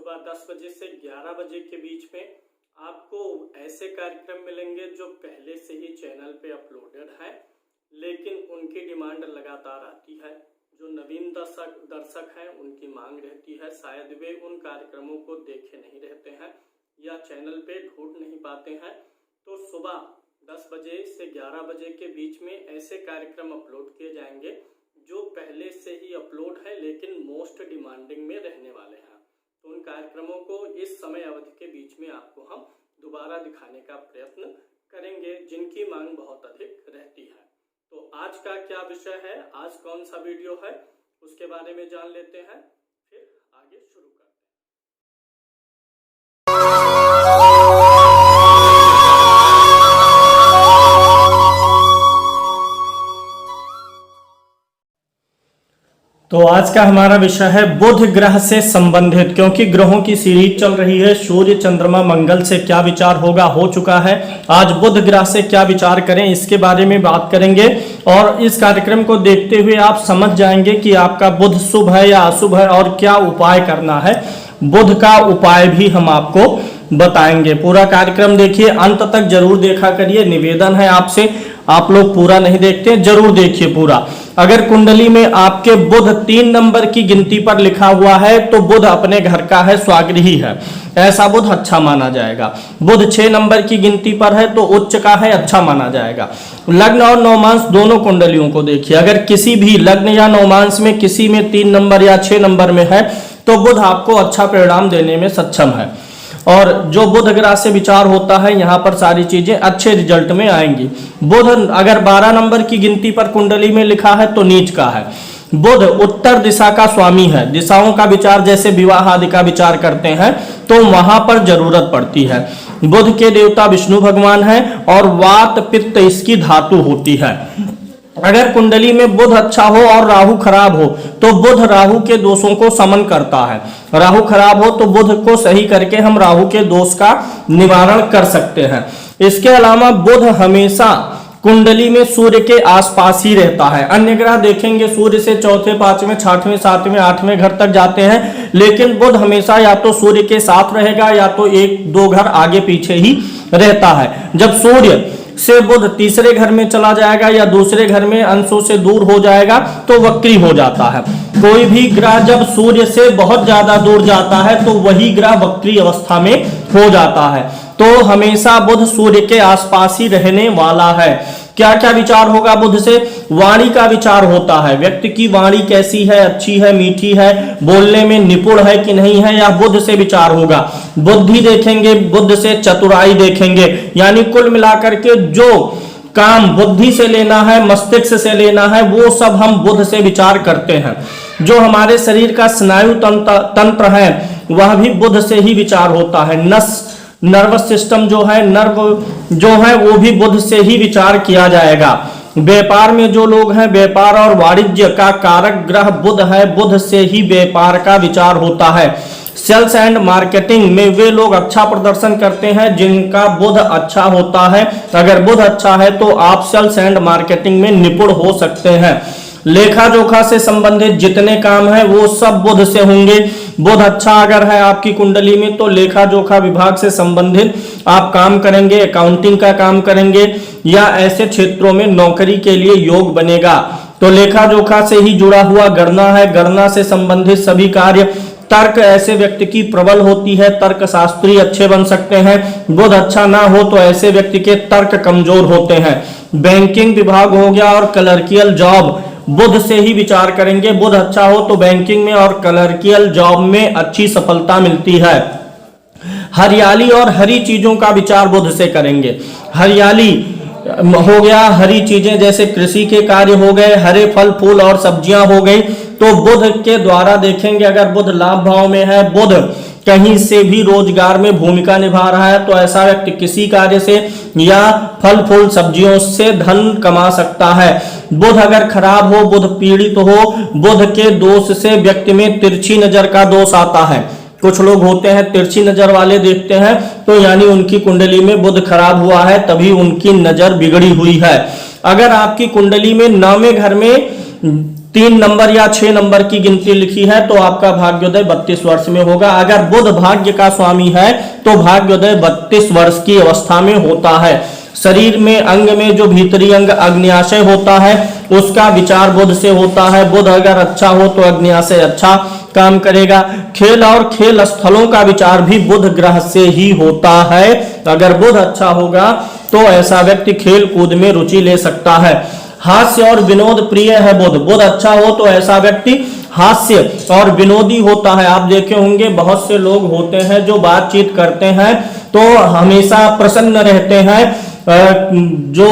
सुबह 10 बजे से 11 बजे के बीच में आपको ऐसे कार्यक्रम मिलेंगे जो पहले से ही चैनल पे अपलोडेड है, लेकिन उनकी डिमांड लगातार आती है। जो नवीन दर्शक हैं उनकी मांग रहती है, शायद वे उन कार्यक्रमों को देखे नहीं रहते हैं या चैनल पे ढूंढ नहीं पाते हैं। तो सुबह 10 बजे से 11 बजे के बीच में ऐसे कार्यक्रम अपलोड किए जाएंगे जो पहले से ही अपलोड है लेकिन मोस्ट डिमांडिंग में रहने वाले हैं। तो उन कार्यक्रमों को इस समय अवधि के बीच में आपको हम दोबारा दिखाने का प्रयत्न करेंगे जिनकी मांग बहुत अधिक रहती है। तो आज का क्या विषय है, आज कौन सा वीडियो है, उसके बारे में जान लेते हैं, फिर आगे शुरू करते हैं। तो आज का हमारा विषय है बुध ग्रह से संबंधित, क्योंकि ग्रहों की सीरीज चल रही है। सूर्य, चंद्रमा, मंगल से क्या विचार होगा, हो चुका है। आज बुध ग्रह से क्या विचार करें, इसके बारे में बात करेंगे और इस कार्यक्रम को देखते हुए आप समझ जाएंगे कि आपका बुध शुभ है या अशुभ है और क्या उपाय करना है। बुध का उपाय भी हम आपको बताएंगे। पूरा कार्यक्रम देखिए, अंत तक जरूर देखा करिए। निवेदन है आपसे, आप लोग पूरा नहीं देखते, जरूर देखिए पूरा। अगर कुंडली में आपके बुध 3 नंबर की गिनती पर लिखा हुआ है तो बुध अपने घर का है, स्वागृही है, ऐसा बुध अच्छा माना जाएगा। बुध 6 नंबर की गिनती पर है तो उच्च का है, अच्छा माना जाएगा। लग्न और नवमांश दोनों कुंडलियों को देखिए, अगर किसी भी लग्न या नवमांश में किसी में 3 नंबर या 6 नंबर में है तो बुध आपको अच्छा परिणाम देने में सक्षम है। और जो बुध ग्रह से विचार होता है यहाँ पर सारी चीजें अच्छे रिजल्ट में आएंगी। बुध अगर 12 नंबर की गिनती पर कुंडली में लिखा है तो नीच का है। बुध उत्तर दिशा का स्वामी है। दिशाओं का विचार, जैसे विवाह आदि का विचार करते हैं तो वहां पर जरूरत पड़ती है। बुध के देवता विष्णु भगवान है और वात पित्त इसकी धातु होती है। अगर कुंडली में बुध अच्छा हो और राहु खराब हो तो बुध राहु के दोषों को समन करता है। राहु खराब हो तो बुध को सही करके हम राहु के दोष का निवारण कर सकते हैं। इसके अलावा बुध हमेशा कुंडली में सूर्य के आसपास ही रहता है। अन्य ग्रह देखेंगे सूर्य से चौथे, 5वें, 6वें, 7वें, 8वें घर तक जाते हैं, लेकिन बुध हमेशा या तो सूर्य के साथ रहेगा या तो 1-2 घर आगे पीछे ही रहता है। जब सूर्य से बुध तीसरे घर में चला जाएगा या दूसरे घर में अंशों से दूर हो जाएगा तो वक्री हो जाता है। कोई भी ग्रह जब सूर्य से बहुत ज्यादा दूर जाता है तो वही ग्रह वक्री अवस्था में हो जाता है। तो हमेशा बुध सूर्य के आसपास ही रहने वाला है। क्या क्या विचार होगा बुध से? वाणी का विचार होता है। व्यक्ति की वाणी कैसी है, अच्छी है, मीठी है, बोलने में निपुण है कि नहीं है, या बुध से विचार होगा। बुद्धि देखेंगे, बुध से चतुराई देखेंगे, यानी कुल मिलाकर के जो काम बुद्धि से लेना है, मस्तिष्क से लेना है, वो सब हम बुध से विचार करते हैं। जो हमारे शरीर का स्नायु तंत्र है वह भी बुध से ही विचार होता है। नर्वस सिस्टम जो है, नर्व जो है, वो भी बुध से ही विचार किया जाएगा। व्यापार में जो लोग हैं, व्यापार और वाणिज्य का कारक ग्रह बुध है, बुध से ही व्यापार का विचार होता है। सेल्स एंड मार्केटिंग में वे लोग अच्छा प्रदर्शन करते हैं जिनका बुध अच्छा होता है। अगर बुध अच्छा है तो आप सेल्स एंड मार्केटिंग में निपुण हो सकते हैं। लेखा जोखा से संबंधित जितने काम हैं वो सब बुध से होंगे। बुध अच्छा अगर है आपकी कुंडली में तो लेखा जोखा विभाग से संबंधित आप काम करेंगे, अकाउंटिंग का काम करेंगे या ऐसे क्षेत्रों में नौकरी के लिए योग बनेगा। तो लेखा जोखा से ही जुड़ा हुआ गणना है, गणना से संबंधित सभी कार्य। तर्क ऐसे व्यक्ति की प्रबल होती है, तर्क शास्त्री अच्छे बन सकते हैं। बुध अच्छा ना हो तो ऐसे व्यक्ति के तर्क कमजोर होते हैं। बैंकिंग विभाग हो गया और क्लर्कियल जॉब बुध से ही विचार करेंगे। बुध अच्छा हो तो बैंकिंग में और क्लर्कियल जॉब में अच्छी सफलता मिलती है। हरियाली और हरी चीजों का विचार बुध से करेंगे। हरियाली हो गया, हरी चीजें जैसे कृषि के कार्य हो गए, हरे फल फूल और सब्जियां हो गई, तो बुध के द्वारा देखेंगे। अगर बुध लाभ भाव में है, बुध कहीं से भी रोजगार में भूमिका निभा रहा है, तो ऐसा व्यक्ति किसी कार्य से या फल फूल सब्जियों से धन कमा सकता है। बुध अगर खराब हो, बुध पीड़ित हो, बुध के दोष से व्यक्ति में तिरछी नजर का दोष आता है। कुछ लोग होते हैं तिरछी नजर वाले देखते हैं, तो यानी उनकी कुंडली में बुध खराब हुआ है, तभी उनकी नजर बिगड़ी हुई है। अगर आपकी कुंडली में 9वें घर में 3 नंबर या 6 नंबर की गिनती लिखी है तो आपका भाग्योदय 32 वर्ष में होगा। अगर बुध भाग्य का स्वामी है तो भाग्योदय 32 वर्ष की अवस्था में होता है। शरीर में अंग में जो भीतरी अंग अग्न्याशय होता है उसका विचार बुध से होता है। बुध अगर अच्छा हो तो अग्न्याशय अच्छा काम करेगा। खेल और खेल स्थलों का विचार भी बुध ग्रह से ही होता है। अगर बुध अच्छा होगा तो ऐसा व्यक्ति खेल कूद में रुचि ले सकता है। हास्य और विनोद प्रिय है बुध। बुध अच्छा हो तो ऐसा व्यक्ति हास्य और विनोदी होता है। आप देखे होंगे बहुत से लोग होते हैं जो बातचीत करते हैं तो हमेशा प्रसन्न रहते हैं। जो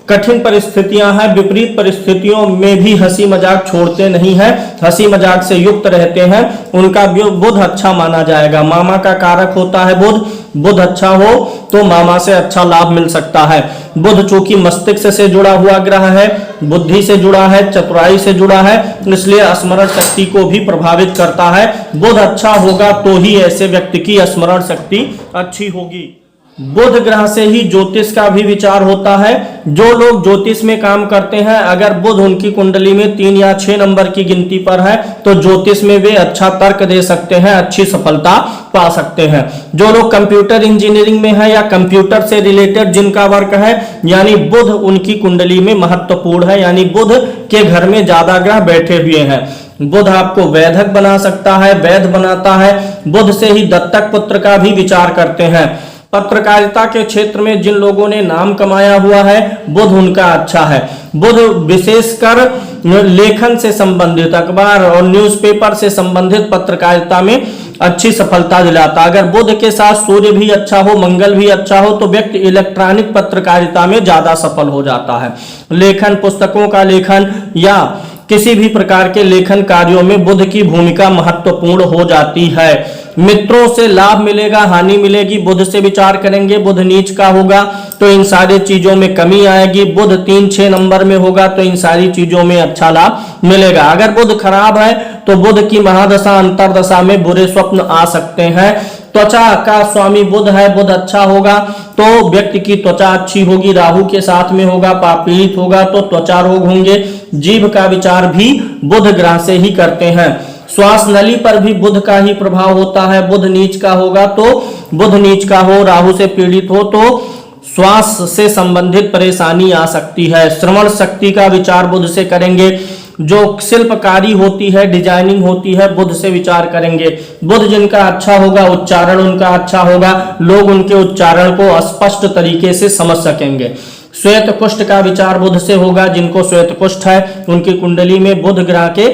कठिन परिस्थितियां हैं, विपरीत परिस्थितियों में भी हंसी मजाक छोड़ते नहीं हैं, हंसी मजाक से युक्त रहते हैं, उनका बुध अच्छा माना जाएगा। मामा का कारक होता है बुध। बुध अच्छा हो तो मामा से अच्छा लाभ मिल सकता है। बुध चूंकि मस्तिष्क से जुड़ा हुआ ग्रह है, बुद्धि से जुड़ा है, चतुराई से जुड़ा है, इसलिए स्मरण शक्ति को भी प्रभावित करता है। बुध अच्छा होगा तो ही ऐसे व्यक्ति की स्मरण शक्ति अच्छी होगी। बुध ग्रह से ही ज्योतिष का भी विचार होता है। जो लोग ज्योतिष में काम करते हैं, अगर बुध उनकी कुंडली में 3 या 6 नंबर की गिनती पर है तो ज्योतिष में वे अच्छा तर्क दे सकते हैं, अच्छी सफलता पा सकते हैं। जो लोग कंप्यूटर इंजीनियरिंग में है या कंप्यूटर से रिलेटेड जिनका वर्क है, यानी बुध उनकी कुंडली में महत्वपूर्ण है, यानी बुध के घर में ज्यादा ग्रह बैठे हुए हैं। बुध आपको वैधक बना सकता है, वैध बनाता है। बुध से ही दत्तक पुत्र का भी विचार करते हैं। पत्रकारिता के क्षेत्र में जिन लोगों ने नाम कमाया हुआ है, बुध उनका अच्छा है। बुध विशेषकर लेखन से संबंधित, अखबार और न्यूज़पेपर से संबंधित पत्रकारिता में अच्छी सफलता दिलाता। अगर बुध के साथ सूर्य भी अच्छा हो, मंगल भी अच्छा हो तो व्यक्ति इलेक्ट्रॉनिक पत्रकारिता में ज्यादा सफल हो जाता है। लेखन, पुस्तकों का लेखन या किसी भी प्रकार के लेखन कार्यों में बुध की भूमिका महत्वपूर्ण हो जाती है। मित्रों से लाभ मिलेगा, हानि मिलेगी, बुध से विचार करेंगे। बुध नीच का होगा तो इन सारी चीजों में कमी आएगी। बुध 3-6 नंबर में होगा तो इन सारी चीजों में अच्छा लाभ मिलेगा। अगर बुध खराब है तो बुध की महादशा अंतरदशा में बुरे स्वप्न आ सकते हैं। त्वचा का स्वामी बुध है, बुध अच्छा होगा तो व्यक्ति की त्वचा अच्छी होगी। राहु के साथ में होगा, पाप पीड़ित होगा तो त्वचा रोग होंगे। जीभ का विचार भी बुध ग्रह से ही करते हैं। श्वास नली पर भी बुध का ही प्रभाव होता है। बुध नीच का होगा तो, बुध नीच का हो, राहु से पीड़ित हो तो श्वास से संबंधित परेशानी आ सकती है। श्रवण शक्ति का विचार बुध से करेंगे। जो शिल्पकारी होती है, डिजाइनिंग होती है, बुध से विचार करेंगे। बुध जिनका अच्छा होगा, उच्चारण उनका अच्छा होगा, लोग उनके उच्चारण को स्पष्ट तरीके से समझ सकेंगे। श्वेत कुष्ठ का विचार बुध से होगा। जिनको श्वेत कुष्ठ है उनकी कुंडली में बुध ग्रह के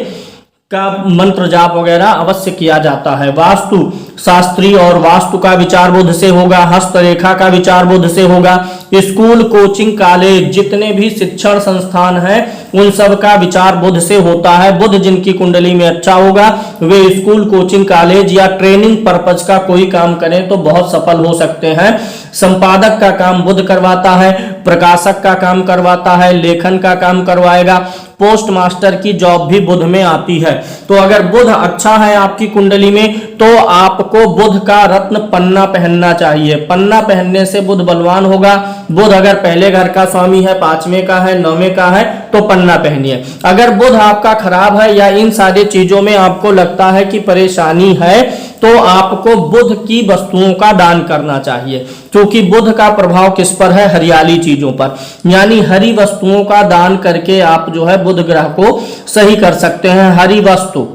का मंत्र जाप वगैरह अवश्य किया जाता है। वास्तु शास्त्री और वास्तु का विचार बुध से होगा। हस्तरेखा का विचार बुध से होगा। स्कूल, कोचिंग, कॉलेज, जितने भी शिक्षण संस्थान हैं उन सब का विचार बुध से होता है। बुध जिनकी कुंडली में अच्छा होगा वे स्कूल, कोचिंग, कॉलेज या ट्रेनिंग पर्पज का कोई काम करें तो बहुत सफल हो सकते हैं। संपादक का काम बुध करवाता है, प्रकाशक का काम करवाता है, लेखन का काम करवाएगा। पोस्ट मास्टर की जॉब भी बुध में आती है। तो अगर बुध अच्छा है आपकी कुंडली में तो आपको बुध का रत्न पन्ना पहनना चाहिए। पन्ना पहनने से बुध बलवान होगा। बुध अगर पहले घर का स्वामी है, 5वें का है, 9वें का है तो पन्ना पहनिए। अगर बुध आपका खराब है या इन सारी चीजों में आपको लगता है कि परेशानी है तो आपको बुध की वस्तुओं का दान करना चाहिए। क्योंकि बुध का प्रभाव किस पर है? हरियाली चीजों पर, यानी हरी वस्तुओं का दान करके आप जो है बुध ग्रह को सही कर सकते हैं। हरी वस्तु,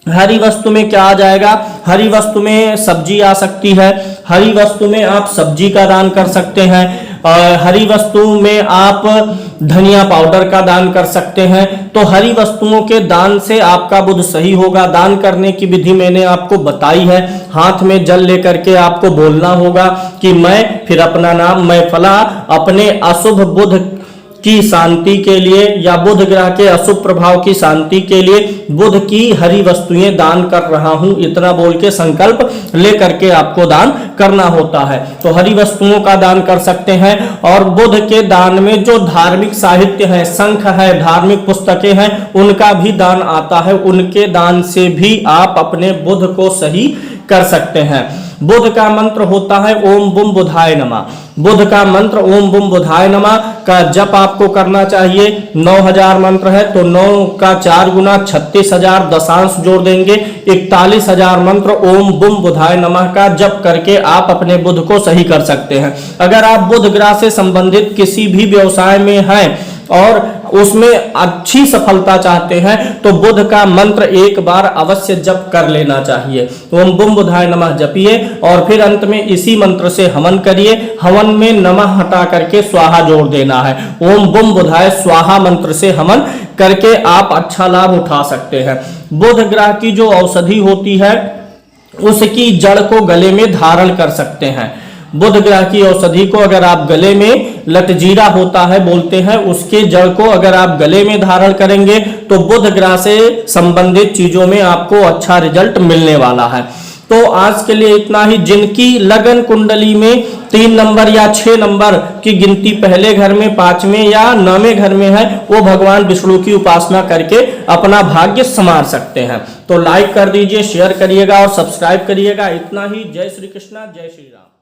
हरी वस्तु में क्या आ जाएगा? हरी वस्तु में सब्जी आ सकती है। हरी वस्तु में आप सब्जी का दान कर सकते हैं। हरी वस्तु में आप धनिया पाउडर का दान कर सकते हैं। तो हरी वस्तुओं के दान से आपका बुध सही होगा। दान करने की विधि मैंने आपको बताई है। हाथ में जल लेकर के आपको बोलना होगा कि मैं, फिर अपना नाम, मैं फला, अपने अशुभ बुध की शांति के लिए या बुध ग्रह के अशुभ प्रभाव की शांति के लिए बुध की हरी वस्तुएं दान कर रहा हूं, इतना बोल के संकल्प लेकर के आपको दान करना होता है। तो हरी वस्तुओं का दान कर सकते हैं। और बुध के दान में जो धार्मिक साहित्य है, शंख है, धार्मिक पुस्तकें हैं, उनका भी दान आता है। उनके दान से भी आप अपने बुध को सही कर सकते हैं। बुध का मंत्र होता है ओम बुम बुधाय नमः। बुध का मंत्र ओम बुम बुधाय नमः का जप आपको करना चाहिए। 9000 मंत्र है तो 9 का 4 गुना 36,000 दशांश जोड़ देंगे, 41,000 मंत्र ओम बुम बुधाय नमः का जप करके आप अपने बुध को सही कर सकते हैं। अगर आप बुध ग्रह से संबंधित किसी भी व्यवसाय में हैं और उसमें अच्छी सफलता चाहते हैं तो बुध का मंत्र एक बार अवश्य जप कर लेना चाहिए। ओम बुम बुधाय नमः जपिए और फिर अंत में इसी मंत्र से हवन करिए। हवन में नमः हटा करके स्वाहा जोड़ देना है। ओम बुम बुधाय स्वाहा मंत्र से हवन करके आप अच्छा लाभ उठा सकते हैं। बुध ग्रह की जो औषधि होती है उसकी जड़ को गले में धारण कर सकते हैं। बुध ग्रह की औषधि को अगर आप गले में, लटजीरा होता है बोलते हैं, उसके जड़ को अगर आप गले में धारण करेंगे तो बुध ग्रह से संबंधित चीजों में आपको अच्छा रिजल्ट मिलने वाला है। तो आज के लिए इतना ही। जिनकी लगन कुंडली में 3 नंबर या 6 नंबर की गिनती पहले घर में, 5वें या 9वें घर में है, वो भगवान विष्णु की उपासना करके अपना भाग्य संवार सकते हैं। तो लाइक कर दीजिए, शेयर करिएगा और सब्सक्राइब करिएगा। इतना ही। जय श्री कृष्णा, जय श्री राम।